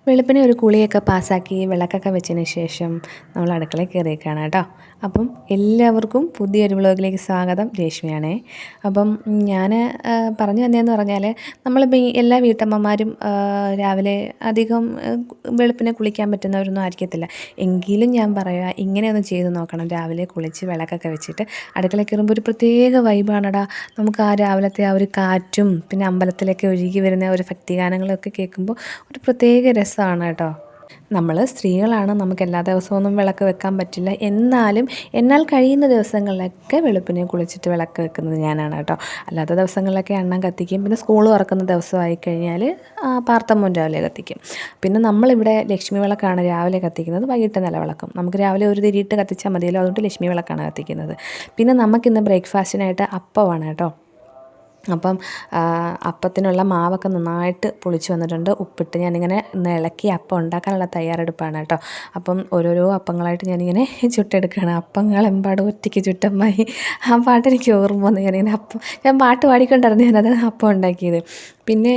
വെളുപ്പിനെ ഒരു കുളിയൊക്കെ പാസ്സാക്കി വിളക്കൊക്കെ വെച്ചതിന് ശേഷം നമ്മൾ അടുക്കളയിൽ കയറിയേക്കാണ് കേട്ടോ. അപ്പം എല്ലാവർക്കും പുതിയൊരു വ്ളോഗിലേക്ക് സ്വാഗതം. രേഷ്മയാണേ. അപ്പം ഞാൻ പറഞ്ഞു വന്നതെന്ന് പറഞ്ഞാൽ നമ്മളിപ്പോൾ ഈ എല്ലാ വീട്ടമ്മമാരും രാവിലെ അധികം വെളുപ്പിനെ കുളിക്കാൻ പറ്റുന്നവരൊന്നും ആയിരിക്കത്തില്ല. എങ്കിലും ഞാൻ പറയുക, ഇങ്ങനെയൊന്ന് ചെയ്ത് നോക്കണം. രാവിലെ കുളിച്ച് വിളക്കൊക്കെ വെച്ചിട്ട് അടുക്കളയിൽ കയറുമ്പോൾ ഒരു പ്രത്യേക വൈബാണടാ. നമുക്ക് ആ രാവിലത്തെ ആ ഒരു കാറ്റും പിന്നെ അമ്പലത്തിലൊക്കെ ഒഴുകി വരുന്ന ഒരു ഭക്തിഗാനങ്ങളൊക്കെ കേൾക്കുമ്പോൾ ഒരു പ്രത്യേക രസമാണ് കേട്ടോ. നമ്മൾ സ്ത്രീകളാണ്, നമുക്ക് എല്ലാ ദിവസമൊന്നും വിളക്ക് വെക്കാൻ പറ്റില്ല. എന്നാൽ കഴിയുന്ന ദിവസങ്ങളിലൊക്കെ വെളുപ്പിനെ കുളിച്ചിട്ട് വിളക്ക് വെക്കുന്നത് ഞാനാണ് കേട്ടോ. അല്ലാത്ത ദിവസങ്ങളിലൊക്കെ എണ്ണം കത്തിക്കും. പിന്നെ സ്കൂൾ തുറക്കുന്ന ദിവസമായി കഴിഞ്ഞാൽ പാർത്തമ്മൂൻ രാവിലെ കത്തിക്കും. പിന്നെ നമ്മളിവിടെ ലക്ഷ്മി വിളക്കാണ് രാവിലെ കത്തിക്കുന്നത്, വൈകിട്ട് നിലവിളക്കും. നമുക്ക് രാവിലെ ഒരു തിരിയിട്ട് കത്തിച്ചാൽ മതിയല്ലോ, അതുകൊണ്ട് ലക്ഷ്മി വിളക്കാണ് കത്തിക്കുന്നത്. പിന്നെ നമുക്കിന്ന് ബ്രേക്ക്ഫാസ്റ്റിനായിട്ട് അപ്പമാണ് കേട്ടോ. അപ്പം അപ്പത്തിനുള്ള മാവൊക്കെ നന്നായിട്ട് പുളിച്ച് വന്നിട്ടുണ്ട്. ഉപ്പിട്ട് ഞാനിങ്ങനെ ഇളക്കി അപ്പം ഉണ്ടാക്കാനുള്ള തയ്യാറെടുപ്പാണ് കേട്ടോ. അപ്പം ഓരോരോ അപ്പങ്ങളായിട്ട് ഞാനിങ്ങനെ ചുട്ടെടുക്കുകയാണ്. അപ്പങ്ങളെമ്പാടും ഒറ്റയ്ക്ക് ചുട്ടമ്മായി, ആ പാട്ട് എനിക്ക് ഓർമ്മ വന്നു. ഞാൻ പാട്ട് പാടിക്കൊണ്ടായിരുന്നു ഞാനത് അപ്പം ഉണ്ടാക്കിയത്. പിന്നെ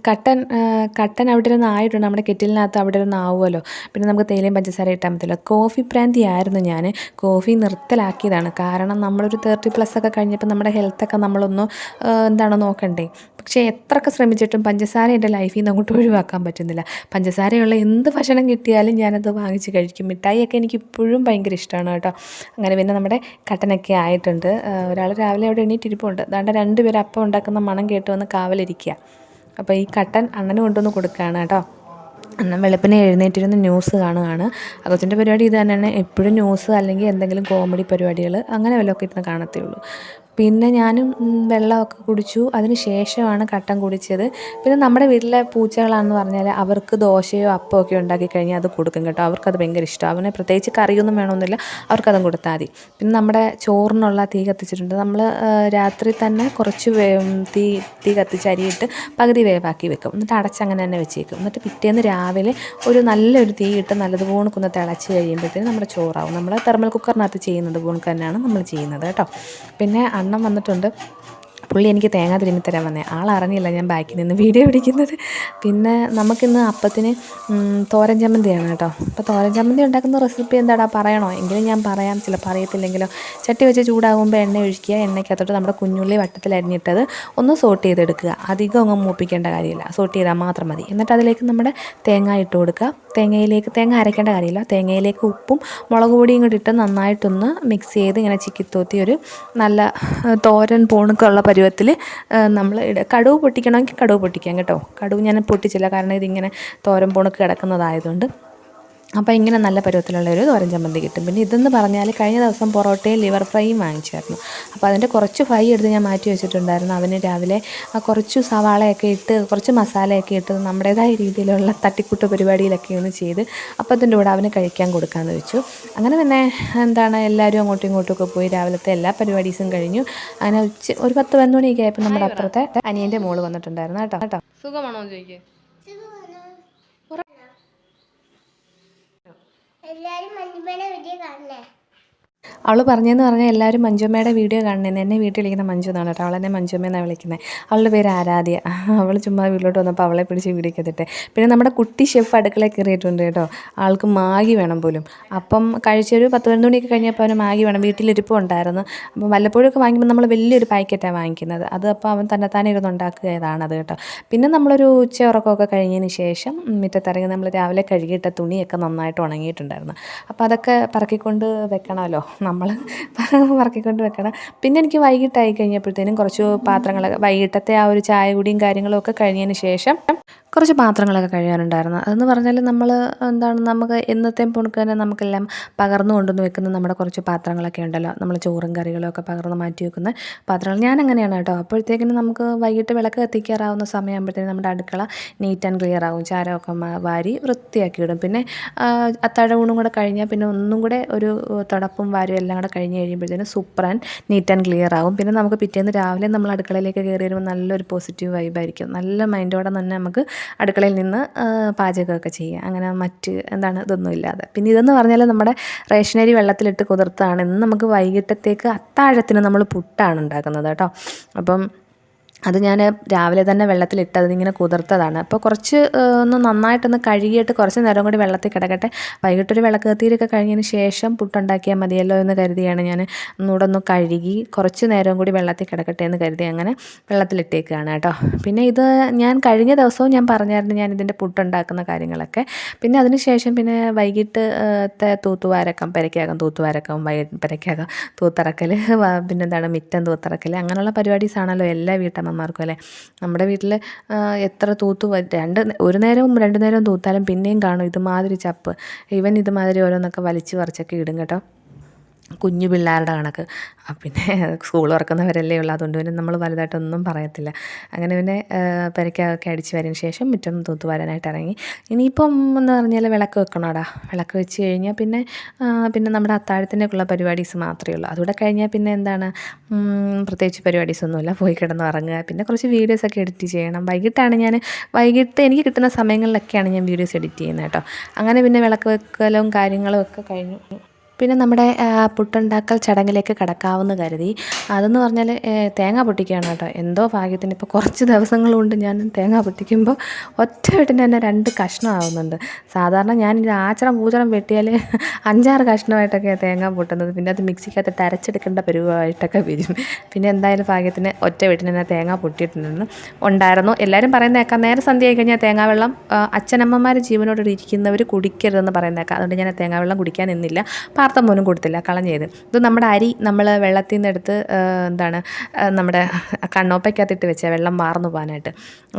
കട്ടൻ അവിടെ ഇരുന്ന് ആയിട്ടുണ്ട്. നമ്മുടെ കെറ്റിലിനകത്ത് അവിടെ ഇരുന്ന് ആവുമല്ലോ. പിന്നെ നമുക്ക് തേയിലയും പഞ്ചസാര ഇട്ടാൽ മതിയല്ലോ. കോഫി പ്രാന്തി ആയിരുന്നു ഞാൻ. കോഫി നിർത്തലാക്കിയതാണ്. കാരണം നമ്മളൊരു 30+ ഒക്കെ കഴിഞ്ഞപ്പോൾ നമ്മുടെ ഹെൽത്തൊക്കെ നമ്മളൊന്ന് നോക്കണ്ടേ. പക്ഷേ എത്രയൊക്കെ ശ്രമിച്ചിട്ടും പഞ്ചസാര എൻ്റെ ലൈഫിൽ നിന്ന് അങ്ങോട്ട് ഒഴിവാക്കാൻ പറ്റുന്നില്ല. പഞ്ചസാരയുള്ള എന്ത് ഭക്ഷണം കിട്ടിയാലും ഞാനത് വാങ്ങിച്ച് കഴിക്കും. മിഠായിയൊക്കെ എനിക്ക് ഇപ്പോഴും ഭയങ്കര ഇഷ്ടമാണ് കേട്ടോ. അങ്ങനെ പിന്നെ നമ്മുടെ കട്ടനൊക്കെ ആയിട്ടുണ്ട്. ഒരാൾ രാവിലെ അവിടെ എണീറ്റിരിപ്പുണ്ട്. അതാണ്ട് 2 പേര് അപ്പം ഉണ്ടാക്കുന്ന മണം കേട്ട് വന്ന് കാവലിരിക്കുക. അപ്പോൾ ഈ കട്ടൻ അണ്ണന് കൊണ്ടുവന്ന് കൊടുക്കുകയാണ് കേട്ടോ. അണ്ണൻ വെളുപ്പിനെ എഴുന്നേറ്റിരുന്ന് ന്യൂസ് കാണുകയാണ്. അകത്തിൻ്റെ പരിപാടി ഇത് തന്നെയാണ്. എപ്പോഴും ന്യൂസ് അല്ലെങ്കിൽ എന്തെങ്കിലും കോമഡി പരിപാടികൾ അങ്ങനെ വല്ലതൊക്കെ ഇരുന്ന് കാണത്തേ ഉള്ളൂ. പിന്നെ ഞാനും വെള്ളമൊക്കെ കുടിച്ചു. അതിന് ശേഷമാണ് കട്ടൻ കുടിച്ചത്. പിന്നെ നമ്മുടെ വീട്ടിലെ പൂച്ചകളാണെന്ന് പറഞ്ഞാൽ അവർക്ക് ദോശയോ അപ്പമോ ഒക്കെ ഉണ്ടാക്കി കഴിഞ്ഞാൽ അത് കൊടുക്കും കേട്ടോ. അവർക്കത് ഭയങ്കര ഇഷ്ടമാണ്. അവന് പ്രത്യേകിച്ച് കറിയൊന്നും വേണമെന്നില്ല, അവർക്കതും കൊടുത്താൽ മതി. പിന്നെ നമ്മുടെ ചോറിനുള്ള തീ കത്തിച്ചിട്ടുണ്ട്. നമ്മൾ രാത്രി തന്നെ കുറച്ച് തീ കത്തിച്ച് അരിയിട്ട് പകുതി വേവാക്കി വെക്കും. എന്നിട്ട് അടച്ചങ്ങനെ തന്നെ വെച്ചേക്കും. എന്നിട്ട് പിറ്റേന്ന് രാവിലെ ഒരു നല്ലൊരു തീ ഇട്ട് നല്ലതുപോലെ ഒന്ന് തിളച്ച് കഴിയുമ്പോഴത്തേനും നമ്മുടെ ചോറാവും. നമ്മൾ തെർമൽ കുക്കറിനകത്ത് ചെയ്യുന്നത് പോലെ തന്നെയാണ് നമ്മൾ ചെയ്യുന്നത് കേട്ടോ. പിന്നെ അണ്ണൻ വന്നിട്ടുണ്ട്. പുള്ളി എനിക്ക് തേങ്ങ തിരുമ്മി തരാൻ വന്നേ. ആളറിഞ്ഞില്ല ഞാൻ ബാക്കിൽ നിന്ന് വീഡിയോ പിടിക്കുന്നത്. പിന്നെ നമുക്കിന്ന് അപ്പത്തിന് തോരൻ ചമ്മന്തിയാണ് കേട്ടോ. അപ്പോൾ തോരൻ ചമ്മന്തി ഉണ്ടാക്കുന്ന റെസിപ്പി എന്താടാ പറയണോ? എങ്കിലും ഞാൻ പറയാം, ചിലപ്പോൾ അറിയത്തില്ലെങ്കിലോ. ചട്ടി വെച്ച് ചൂടാകുമ്പോൾ എണ്ണ ഒഴിക്കുക. എണ്ണയ്ക്കകത്തോട്ട് നമ്മുടെ കുഞ്ഞുള്ളി വട്ടത്തിൽ അരിഞ്ഞിട്ടത് ഒന്ന് സോട്ട് ചെയ്തെടുക്കുക. അധികം അങ്ങ് മൂപ്പിക്കേണ്ട കാര്യമില്ല, സോട്ട് ചെയ്താൽ മാത്രം മതി. എന്നിട്ട് അതിലേക്ക് നമ്മുടെ തേങ്ങ ഇട്ട് കൊടുക്കുക. തേങ്ങ അരയ്ക്കേണ്ട കാര്യമില്ല. തേങ്ങയിലേക്ക് ഉപ്പും മുളക് പൊടിയും കൂടി ഇട്ട് നന്നായിട്ടൊന്ന് മിക്സ് ചെയ്ത് ഇങ്ങനെ ചിക്കിത്തോത്തി ഒരു നല്ല തോരൻ പോണക്കുള്ള പരുവത്തിൽ നമ്മൾ കടുക് പൊട്ടിക്കണമെങ്കിൽ കടുക് പൊട്ടിക്കാം കേട്ടോ. കടുക് ഞാൻ പൊട്ടിച്ചില്ല, കാരണം ഇതിങ്ങനെ തോരൻ പോണക്ക് കിടക്കുന്നതായതുകൊണ്ട്. അപ്പോൾ ഇങ്ങനെ നല്ല പരുവത്തിലുള്ളൊരു തോരൻ ചമ്മന്തി കിട്ടും. പിന്നെ ഇതെന്ന് പറഞ്ഞാൽ കഴിഞ്ഞ ദിവസം പൊറോട്ടയും ലിവർ ഫ്രൈയും വാങ്ങിച്ചായിരുന്നു. അപ്പോൾ അതിൻ്റെ കുറച്ച് ഫ്രൈ എടുത്ത് ഞാൻ മാറ്റി വെച്ചിട്ടുണ്ടായിരുന്നു. അവന് രാവിലെ കുറച്ച് സവാളയൊക്കെ ഇട്ട് കുറച്ച് മസാലയൊക്കെ ഇട്ട് നമ്മുടേതായ രീതിയിലുള്ള തട്ടിക്കൂട്ട് പരിപാടിയിലൊക്കെ ഒന്ന് ചെയ്ത് അപ്പോൾ അതിൻ്റെ കൂടെ അവന് കഴിക്കാൻ കൊടുക്കാമെന്ന് വെച്ചു. അങ്ങനെ പിന്നെ എല്ലാവരും അങ്ങോട്ടും ഇങ്ങോട്ടുമൊക്കെ പോയി രാവിലത്തെ എല്ലാ പരിപാടീസും കഴിഞ്ഞു. അങ്ങനെ ഒരു 10-11 മണിയൊക്കെ ആയപ്പോൾ നമ്മുടെ അപ്പുറത്തെ അനിയൻ്റെ മോള് വന്നിട്ടുണ്ടായിരുന്നു കേട്ടോ. സുഖമാണോ എന്ന് ചോദിക്കുക. എല്ലാരും മഞ്ജുമ്മയുടെ വീഡിയോ കാണണേ. അവൾ പറഞ്ഞതെന്ന് പറഞ്ഞാൽ എല്ലാവരും മഞ്ജുമ്മയുടെ വീഡിയോ കാണുന്നത്. എന്നെ വീട്ടിൽ വിളിക്കുന്ന മഞ്ജു എന്നാണ് കേട്ടോ. അവളെന്നെ മഞ്ജുമ്മയെന്നാണ് വിളിക്കുന്നത്. അവളുടെ പേര് ആരാധ്യ. അവൾ ചുമ്മാ വീട്ടിലോട്ട് വന്നപ്പോൾ അവളെ പിടിച്ച് വീഡിയോ എടുത്തിട്ട്. പിന്നെ നമ്മുടെ കുട്ടി ഷെഫ് അടുക്കളയിൽ കയറിയിട്ടുണ്ട് കേട്ടോ. ആൾക്ക് മാഗി വേണം പോലും. അപ്പം കഴിച്ചൊരു 10-11 മണിയൊക്കെ കഴിഞ്ഞപ്പോൾ അവന് മാഗി വേണം. വീട്ടിലിരിപ്പം ഉണ്ടായിരുന്നു. അപ്പം വല്ലപ്പോഴൊക്കെ വാങ്ങിക്കുമ്പോൾ നമ്മൾ വലിയൊരു പാക്കറ്റാണ് വാങ്ങിക്കുന്നത്. അത് അപ്പോൾ അവൻ തന്നെത്താനെ ഇരുന്ന് ഉണ്ടാക്കുകയാണത് കേട്ടോ. പിന്നെ നമ്മളൊരു ഉച്ച ഉറക്കമൊക്കെ കഴിഞ്ഞതിന് ശേഷം മുറ്റത്തിറങ്ങി നമ്മൾ രാവിലെ കഴുകിയിട്ട തുണിയൊക്കെ നന്നായിട്ട് ഉണങ്ങിയിട്ടുണ്ടായിരുന്നു. അപ്പോൾ അതൊക്കെ പറക്കിക്കൊണ്ട് വെക്കണമല്ലോ, നമ്മൾ പറക്കിക്കൊണ്ട് വെക്കണം. പിന്നെ എനിക്ക് വൈകിട്ടായി കഴിഞ്ഞപ്പോഴത്തേനും കുറച്ച് പാത്രങ്ങളൊക്കെ വൈകിട്ടത്തെ ആ ഒരു ചായ കുടിയും കാര്യങ്ങളും ഒക്കെ കഴിഞ്ഞതിന് ശേഷം കുറച്ച് പാത്രങ്ങളൊക്കെ കഴുകാനുണ്ടായിരുന്നു. അതെന്ന് പറഞ്ഞാൽ നമ്മൾ നമുക്ക് എന്നത്തെയും പോണക്ക് തന്നെ നമുക്കെല്ലാം പകർന്നു കൊണ്ടുവന്ന് വെക്കുന്ന നമ്മുടെ കുറച്ച് പാത്രങ്ങളൊക്കെ ഉണ്ടല്ലോ. നമ്മൾ ചോറും കറികളും ഒക്കെ പകർന്ന് മാറ്റി വെക്കുന്ന പാത്രങ്ങൾ. ഞാൻ അങ്ങനെയാണ് കേട്ടോ. അപ്പോഴത്തേക്കിനും നമുക്ക് വൈകിട്ട് വിളക്ക് കത്തിക്കാറാവുന്ന സമയമാകുമ്പോഴത്തേനും നമ്മുടെ അടുക്കള നീറ്റ് ആൻഡ് ക്ലിയർ ആകും. ചാരമൊക്കെ വാരി വൃത്തിയാക്കി ഇടും. പിന്നെ അത്താഴ ഊണും കൂടെ കഴിഞ്ഞാൽ പിന്നെ ഒന്നും കൂടെ ഒരു തുടപ്പും വാരും എല്ലാം കൂടെ കഴിഞ്ഞ് കഴിയുമ്പോഴത്തേനും super and neat and clear ആകും. പിന്നെ നമുക്ക് പിറ്റേന്ന് രാവിലെ നമ്മൾ അടുക്കളയിലേക്ക് കയറി വരുമ്പോൾ നല്ലൊരു പോസിറ്റീവ് വൈബായിരിക്കും. നല്ല മൈൻഡോടെ തന്നെ നമുക്ക് അടുക്കളയിൽ നിന്ന് പാചകമൊക്കെ ചെയ്യാം. അങ്ങനെ ഇതൊന്നും ഇല്ലാതെ. പിന്നെ ഇതെന്ന് പറഞ്ഞാൽ നമ്മുടെ റേഷനരി വെള്ളത്തിലിട്ട് കുതിർത്താണ്. ഇന്ന് നമുക്ക് വൈകിട്ടത്തേക്ക് അത്താഴത്തിന് നമ്മൾ പുട്ടാണ് ഉണ്ടാക്കുന്നത് കേട്ടോ. അപ്പം അത് ഞാൻ രാവിലെ തന്നെ വെള്ളത്തിലിട്ട് അതിങ്ങനെ കുതിർത്തതാണ്. അപ്പോൾ കുറച്ച് ഒന്ന് നന്നായിട്ടൊന്ന് കഴുകിയിട്ട് കുറച്ച് നേരം കൂടി വെള്ളത്തിൽ കിടക്കട്ടെ. വൈകിട്ടൊരു വിളക്ക് കത്തിയിലൊക്കെ കഴിഞ്ഞതിന് ശേഷം പുട്ടുണ്ടാക്കിയാൽ മതിയല്ലോ എന്ന് കരുതിയാണ് ഞാൻ ഒന്നുകൂടെ ഒന്ന് കഴുകി കുറച്ച് നേരം കൂടി വെള്ളത്തിൽ കിടക്കട്ടെ എന്ന് കരുതി അങ്ങനെ വെള്ളത്തിലിട്ടേക്കാണ് കേട്ടോ. പിന്നെ ഇത് ഞാൻ കഴിഞ്ഞ ദിവസവും ഞാൻ പറഞ്ഞായിരുന്നു ഞാൻ ഇതിൻ്റെ പുട്ടുണ്ടാക്കുന്ന കാര്യങ്ങളൊക്കെ. പിന്നെ അതിന് ശേഷം പിന്നെ വൈകിട്ടത്തെ തൂത്തുവാരക്കം, പെരയ്ക്കകം തൂത്തുവാരക്കം, പെരയ്ക്കകം തൂത്തിറക്കൽ, പിന്നെന്താണ് മിറ്റം തൂത്തിറക്കൽ, അങ്ങനെയുള്ള പരിപാടീസാണല്ലോ എല്ലാ വീട്ടമ്മമാർക്കും അല്ലേ. നമ്മുടെ വീട്ടിൽ എത്ര ഒരു നേരവും 2 നേരവും തൂത്താലും പിന്നെയും കാണും ഇതുമാതിരി ചപ്പ്. ഇവൻ ഇതുമാതിരി ഓരോന്നൊക്കെ വലിച്ച് പറിച്ചൊക്കെ ഇടും കേട്ടോ, കുഞ്ഞു പിള്ളേരുടെ കണക്ക്. പിന്നെ സ്കൂൾ തുറക്കുന്നവരല്ലേ ഉള്ളൂ, അതുകൊണ്ട് പിന്നെ നമ്മൾ വലുതായിട്ടൊന്നും പറയത്തില്ല. അങ്ങനെ പിന്നെ പെരയ്ക്കൊക്കെ അടിച്ച് വരതിന് ശേഷം മുറ്റം തൂത്ത് വരാനായിട്ട് ഇറങ്ങി. ഇനിയിപ്പം എന്ന് പറഞ്ഞാൽ വിളക്ക് വെക്കണോടാ. വിളക്ക് വെച്ച് കഴിഞ്ഞാൽ പിന്നെ നമ്മുടെ അത്താഴത്തിനൊക്കെയുള്ള പരിപാടീസ് മാത്രമേ ഉള്ളൂ. അതുകൂടെ കഴിഞ്ഞാൽ പിന്നെ എന്താണ്, പ്രത്യേകിച്ച് പരിപാടീസൊന്നുമില്ല, പോയി കിടന്ന് ഉറങ്ങുക. പിന്നെ കുറച്ച് വീഡിയോസൊക്കെ എഡിറ്റ് ചെയ്യണം. വൈകിട്ട് എനിക്ക് കിട്ടുന്ന സമയങ്ങളിലൊക്കെയാണ് ഞാൻ വീഡിയോസ് എഡിറ്റ് ചെയ്യുന്നത് കേട്ടോ. അങ്ങനെ പിന്നെ വിളക്ക് വെക്കലും കാര്യങ്ങളും ഒക്കെ കഴിഞ്ഞു. പിന്നെ നമ്മുടെ പുട്ടുണ്ടാക്കൽ ചടങ്ങിലേക്ക് കടക്കാമെന്ന് കരുതി. അതെന്ന് പറഞ്ഞാൽ തേങ്ങ പൊട്ടിക്കുകയാണ് കേട്ടോ. എന്തോ ഭാഗ്യത്തിന് ഇപ്പോൾ കുറച്ച് ദിവസങ്ങൾ കൊണ്ട് ഞാൻ തേങ്ങ പൊട്ടിക്കുമ്പോൾ ഒറ്റ വെട്ടിന് തന്നെ 2 കഷ്ണമാവുന്നുണ്ട്. സാധാരണ ഞാൻ ഇത് പൂച്ചറം വെട്ടിയാൽ 5-6 കഷ്ണമായിട്ടൊക്കെയാണ് തേങ്ങ പൊട്ടുന്നത്. പിന്നെ അത് മിക്സിക്കകത്തിട്ട് അരച്ചെടുക്കേണ്ട പരുവമായിട്ടൊക്കെ വരും. പിന്നെ എന്തായാലും ഭാഗ്യത്തിന് ഒറ്റ വെട്ടിന് തന്നെ തേങ്ങ ഉണ്ടായിരുന്നു. എല്ലാവരും പറയുന്നേക്കാം നേരെ സന്ധ്യ ആയി കഴിഞ്ഞാൽ തേങ്ങാവെള്ളം അച്ഛനമ്മമാർ ജീവനോട് ഇരിക്കുന്നവർ കുടിക്കരുതെന്ന് പറയുന്നേക്കാം. അതുകൊണ്ട് ഞാൻ തേങ്ങാവെള്ളം കുടിക്കാൻ നിന്നില്ല. പാർത്തം പോലും കൊടുത്തില്ല, കളഞ്ഞത്. ഇത് നമ്മുടെ അരി നമ്മൾ വെള്ളത്തിൽ നിന്ന് എടുത്ത് നമ്മുടെ കണ്ണോപ്പയ്ക്കകത്തിട്ട് വെച്ച വെള്ളം വാർന്നു പോകാനായിട്ട്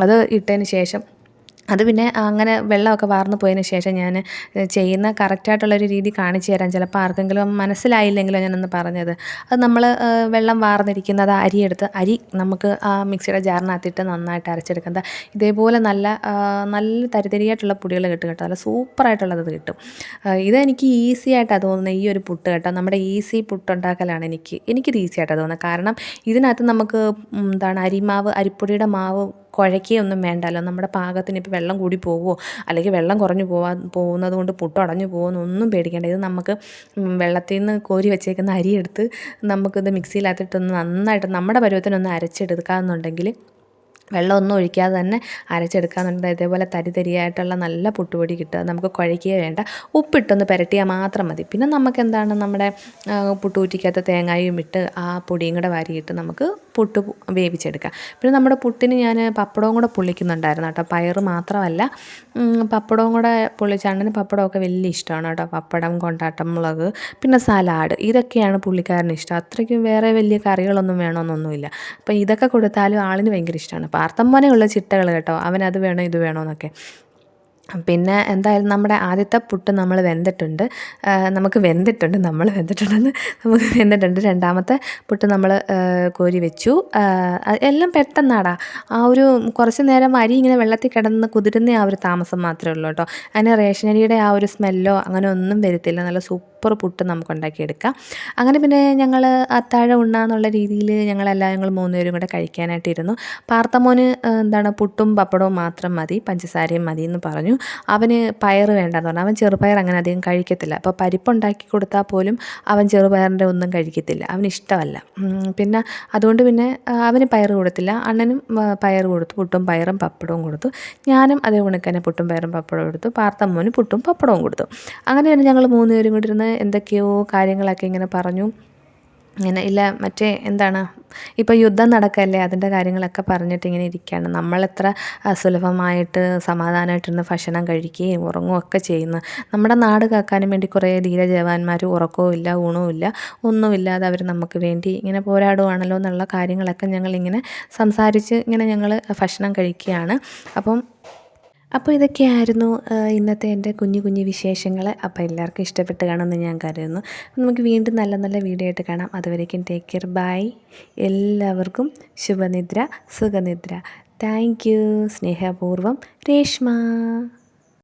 അത് ഇട്ടതിന് ശേഷം അത് പിന്നെ അങ്ങനെ വെള്ളമൊക്കെ വാർന്നു പോയതിന് ശേഷം ഞാൻ ചെയ്യുന്ന കറക്റ്റായിട്ടുള്ളൊരു രീതി കാണിച്ചു തരാം. ചിലപ്പോൾ ആർക്കെങ്കിലും മനസ്സിലായില്ലെങ്കിലോ ഞാനൊന്ന് പറഞ്ഞത്. അത് നമ്മൾ വെള്ളം വാർന്നിരിക്കുന്നത് അരി നമുക്ക് ആ മിക്സിയുടെ ജാറിനകത്തിട്ട് നന്നായിട്ട് അരച്ചെടുക്കുന്നത്. ഇതേപോലെ നല്ല തരിതരിയായിട്ടുള്ള പൊടികൾ കിട്ടും കേട്ടോ, നല്ല സൂപ്പറായിട്ടുള്ളത് കിട്ടും. ഇതെനിക്ക് ഈസി ആയിട്ടാണ് തോന്നുന്നത് ഈ ഒരു പുട്ട് കേട്ടോ. നമ്മുടെ ഈസി പുട്ടുണ്ടാക്കലാണ് എനിക്കിത് ഈസി ആയിട്ടാണ് തോന്നുന്നത്. കാരണം ഇതിനകത്ത് നമുക്ക് അരിപ്പൊടിയുടെ മാവ് കുഴയ്ക്കുകയൊന്നും വേണ്ടല്ലോ. നമ്മുടെ പാകത്തിന് ഇപ്പോൾ വെള്ളം കൂടി പോവുമോ അല്ലെങ്കിൽ വെള്ളം കുറഞ്ഞു പോകുന്നത് കൊണ്ട് പുട്ടുടഞ്ഞു പോകുമെന്നൊന്നും പേടിക്കേണ്ട. ഇത് നമുക്ക് വെള്ളത്തിൽ നിന്ന് കോരി വെച്ചേക്കുന്ന അരിയെടുത്ത് നമുക്കിത് മിക്സിയിലകത്തിട്ടൊന്ന് നന്നായിട്ട് നമ്മുടെ പരുവത്തിനൊന്ന് അരച്ചെടുക്കാമെന്നുണ്ടെങ്കിൽ വെള്ളമൊന്നും ഒഴിക്കാതെ തന്നെ അരച്ചെടുക്കാമെന്നുണ്ടെങ്കിൽ ഇതേപോലെ തരിതരിയായിട്ടുള്ള നല്ല പുട്ടുപൊടി കിട്ടുക. നമുക്ക് കുഴയ്ക്കുക വേണ്ട, ഉപ്പിട്ടൊന്ന് പുരട്ടിയാൽ മാത്രം മതി. പിന്നെ നമുക്കെന്താണ് നമ്മുടെ പുട്ടുകുറ്റിക്കകത്ത് തേങ്ങയും ഇട്ട് ആ പൊടിയും കൂടെ വാരിയിട്ട് നമുക്ക് പുട്ട് വേവിച്ചെടുക്കാം. പിന്നെ നമ്മുടെ പുട്ടിന് ഞാൻ പപ്പടവും കൂടെ പൊള്ളിക്കുന്നുണ്ടായിരുന്നു കേട്ടോ. പയറ് മാത്രമല്ല, പപ്പടവും കൂടെ അണ്ണന് പപ്പടമൊക്കെ വലിയ ഇഷ്ടമാണ് കേട്ടോ. പപ്പടം, കൊണ്ടാട്ടം മുളക്, പിന്നെ സലാഡ്, ഇതൊക്കെയാണ് പുള്ളിക്കാരന് ഇഷ്ടം. അത്രയ്ക്കും വേറെ വലിയ കറികളൊന്നും വേണമെന്നൊന്നുമില്ല. അപ്പോൾ ഇതൊക്കെ കൊടുത്താലും ആളിന് ഭയങ്കര ഇഷ്ടമാണ്. പാർത്തമ്മോനെയുള്ള ചിട്ടകൾ കേട്ടോ, അവനത് വേണോ ഇത് വേണോ എന്നൊക്കെ. പിന്നെ എന്തായാലും നമ്മുടെ ആദ്യത്തെ പുട്ട് നമ്മൾ വെന്തിട്ടുണ്ട്. നമുക്ക് വെന്തിട്ടുണ്ട്. രണ്ടാമത്തെ പുട്ട് നമ്മൾ കോരി വെച്ചു. എല്ലാം പെട്ടെന്നാടാ. ആ ഒരു കുറച്ച് നേരം അരി ഇങ്ങനെ വെള്ളത്തിൽ കിടന്ന് കുതിരുന്ന ആ ഒരു താമസം മാത്രമേ ഉള്ളൂ കേട്ടോ. അതിന് റേഷനരിയുടെ ആ ഒരു സ്മെല്ലോ അങ്ങനെ ഒന്നും വരത്തില്ല. നല്ല സൂപ്പർ പുട്ട് നമുക്ക് ഉണ്ടാക്കിയെടുക്കാം. അങ്ങനെ പിന്നെ ഞങ്ങൾ അത്താഴം ഉണ്ണാന്നുള്ള രീതിയിൽ ഞങ്ങൾ 3 പേരും കൂടെ കഴിക്കാനായിട്ടിരുന്നു. പാർത്തമോന് പുട്ടും പപ്പടവും മാത്രം മതി, പഞ്ചസാരയും മതി എന്ന് പറഞ്ഞു. അവന് പയറ് വേണ്ടെന്ന് പറഞ്ഞു. അവൻ ചെറുപയർ അങ്ങനെ അധികം കഴിക്കത്തില്ല. അപ്പോൾ പരിപ്പുണ്ടാക്കി കൊടുത്താൽ പോലും അവൻ ചെറുപയറിൻ്റെ ഒന്നും കഴിക്കത്തില്ല, അവന് ഇഷ്ടമല്ല. പിന്നെ അതുകൊണ്ട് പിന്നെ അവന് പയറ് കൊടുത്തില്ല. അണ്ണനും പയറ് കൊടുത്തു, പുട്ടും പയറും പപ്പടവും കൊടുത്തു. ഞാനും അതേ കണക്ക് തന്നെ പുട്ടും പയറും പപ്പടവും കൊടുത്തു. പാർത്തമ്മോന് പുട്ടും പപ്പടവും കൊടുത്തു. അങ്ങനെ തന്നെ ഞങ്ങൾ 3 പേരും കൂടി ഇരുന്ന് എന്തൊക്കെയോ കാര്യങ്ങളൊക്കെ ഇങ്ങനെ പറഞ്ഞു. ഇങ്ങനെ ഇപ്പോൾ യുദ്ധം നടക്കല്ലേ, അതിൻ്റെ കാര്യങ്ങളൊക്കെ പറഞ്ഞിട്ട് ഇങ്ങനെ ഇരിക്കുകയാണ്. നമ്മളെത്ര സുലഭമായിട്ട് സമാധാനമായിട്ടിരുന്ന് ഭക്ഷണം കഴിക്കുകയും ഉറങ്ങുകയൊക്കെ ചെയ്യുന്നു. നമ്മുടെ നാട് കാക്കാനും വേണ്ടി കുറേ ധീര ജവാന്മാർ ഉറക്കവും ഇല്ല ഊണവും ഇല്ല ഒന്നുമില്ലാതെ അവർ നമുക്ക് വേണ്ടി ഇങ്ങനെ പോരാടുവാണല്ലോ എന്നുള്ള കാര്യങ്ങളൊക്കെ ഞങ്ങളിങ്ങനെ സംസാരിച്ച് ഇങ്ങനെ ഞങ്ങൾ ഭക്ഷണം കഴിക്കുകയാണ്. അപ്പോൾ ഇതൊക്കെയായിരുന്നു ഇന്നത്തെ എൻ്റെ കുഞ്ഞു വിശേഷങ്ങൾ. അപ്പോൾ എല്ലാവർക്കും ഇഷ്ടപ്പെട്ട് കാണുമെന്ന് ഞാൻ കരുതുന്നു. നമുക്ക് വീണ്ടും നല്ല നല്ല വീഡിയോ ആയിട്ട് കാണാം. അതുവരേക്കും ടേക്ക് കെയർ, ബൈ. എല്ലാവർക്കും ശുഭനിദ്ര, സുഖനിദ്ര. Thank you. സ്നേഹപൂർവ്വം, രേഷ്മ.